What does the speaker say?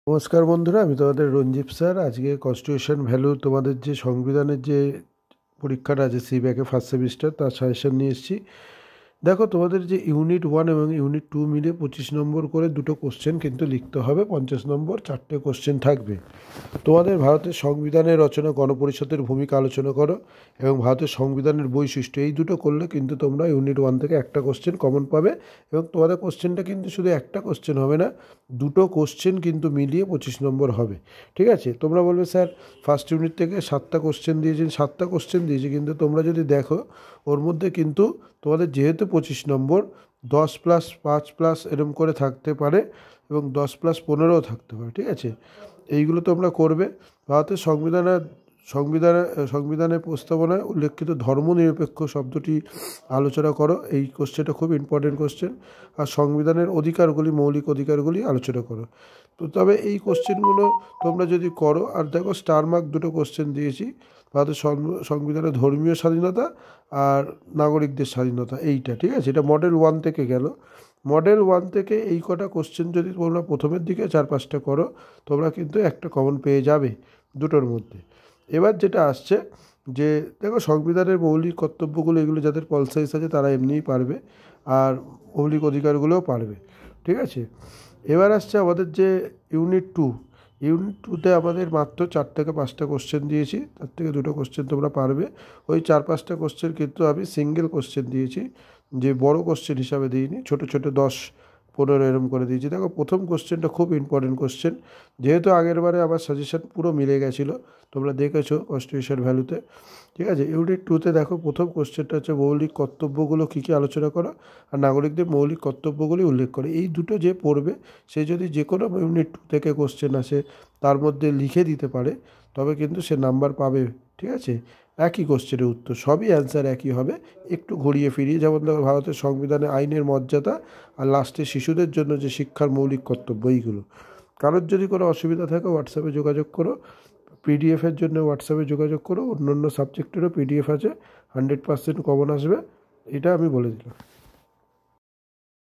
নমস্কার বন্ধুরা, আমি তোমাদের রঞ্জিত স্যার। আজকে কনস্টিটিউশন ভ্যালু তোমাদের যে সংবিধানের যে পরীক্ষাটা আছে সিব্যাকে ফার্স্ট সেমিস্টার, তার সাজেশন নিয়ে এসেছি। দেখো, তোমাদের যে ইউনিট 1 এবং ইউনিট 2 মিলে 25 নম্বর করে দুটো কোশ্চেন কিন্তু লিখতে হবে। 50 নম্বর 4টে কোশ্চেন থাকবে। তোমাদের ভারতের সংবিধানের রচনা, গণপরিষদের ভূমিকা আলোচনা করো এবং ভারতের সংবিধানের বৈশিষ্ট্য, এই দুটো করলে কিন্তু তোমরা ইউনিট 1 থেকে একটা কোশ্চেন কমন পাবে। এবং তোমাদের কোশ্চেনটা কিন্তু শুধু একটা কোশ্চেন হবে না, দুটো কোশ্চেন কিন্তু মিলিয়ে 25 নম্বর হবে। ঠিক আছে? তোমরা বলবে স্যার ফার্স্ট ইউনিট থেকে 7টা কোশ্চেন দিয়েছেন। 7টা কোশ্চেন দিয়েছি, কিন্তু তোমরা যদি দেখো ওর মধ্যে কিন্তু তোমাদের যেহেতু 25 নম্বর, 10 প্লাস 5 প্লাস এরম করে থাকতে পারে এবং 10 প্লাস 15ও থাকতে পারে। ঠিক আছে? এইগুলো তোমরা করবে। ভারতের সংবিধানের প্রস্তাবনায় উল্লেখিত ধর্মনিরপেক্ষ শব্দটি আলোচনা করো। এই কোশ্চেনটা খুব ইম্পর্টেন্ট কোশ্চেন। আর সংবিধানের অধিকারগুলি, মৌলিক অধিকারগুলি আলোচনা করো। তো তবে এই কোশ্চেনগুলো তোমরা যদি করো, আর দেখো স্টার মার্ক দুটো কোশ্চেন দিয়েছি, ভারতের সংবিধানের ধর্মীয় স্বাধীনতা আর নাগরিকদের স্বাধীনতা, এইটা। ঠিক আছে? এটা মডেল 1 থেকে গেল। মডেল 1 থেকে এই কটা কোশ্চেন যদি তোমরা প্রথমের দিকে 4-5টা করো, তোমরা কিন্তু একটা কমন পেয়ে যাবে দুটোর মধ্যে। এবার যেটা আসছে যে দেখো, সংবিধানের মৌলিক কর্তব্যগুলো, এগুলো যাদের পল সায়েন্স আছে তারা এমনিই পারবে, আর মৌলিক অধিকারগুলোও পারবে। ঠিক আছে? এবার আসছে আমাদের যে ইউনিট 2তে আমাদের মাত্র 4 থেকে 5টা কোশ্চেন দিয়েছি, তার থেকে দুটো কোশ্চেন তোমরা পারবে। ওই 4-5টা কোশ্চেন কিন্তু আমি সিঙ্গেল কোশ্চেন দিয়েছি, যে বড় কোশ্চেন হিসাবে দিইনি, ছোট ছোট 10-15 এরম করে দিয়েছি। দেখো, প্রথম কোশ্চেনটা খুব ইম্পর্টেন্ট কোশ্চেন, যেহেতু আগের বারে আমার সাজেশন পুরো মিলে গেছিলো, তোমরা দেখেছো কনস্টিটিউশন ভ্যালুতে। ঠিক আছে? ইউনিট 2তে দেখো, প্রথম কোশ্চেনটা হচ্ছে মৌলিক কর্তব্যগুলো কী কী আলোচনা করো আর নাগরিকদের মৌলিক কর্তব্যগুলি উল্লেখ করে। এই দুটো যে পড়বে, সে যদি যে কোনো ইউনিট 2 থেকে কোশ্চেন আসে তার মধ্যে লিখে দিতে পারে, তবে কিন্তু সে নাম্বার পাবে। ঠিক আছে? একই কোশ্চেনের উত্তর, সবই অ্যান্সার একই হবে, একটু ঘুরিয়ে ফিরিয়ে। যেমন দেখো, ভারতের সংবিধানে আইনের মর্যাদা, আর লাস্টে শিশুদের জন্য যে শিক্ষার মৌলিক কর্তব্য, এইগুলো। কারোর যদি কোনো অসুবিধা থাকে হোয়াটসঅ্যাপে যোগাযোগ করো। পিডিএফের জন্য হোয়াটসঅ্যাপে যোগাযোগ করো। অন্য অন্য সাবজেক্টেরও পিডিএফ আছে, 100% কমন আসবে, এটা আমি বলে দিলাম।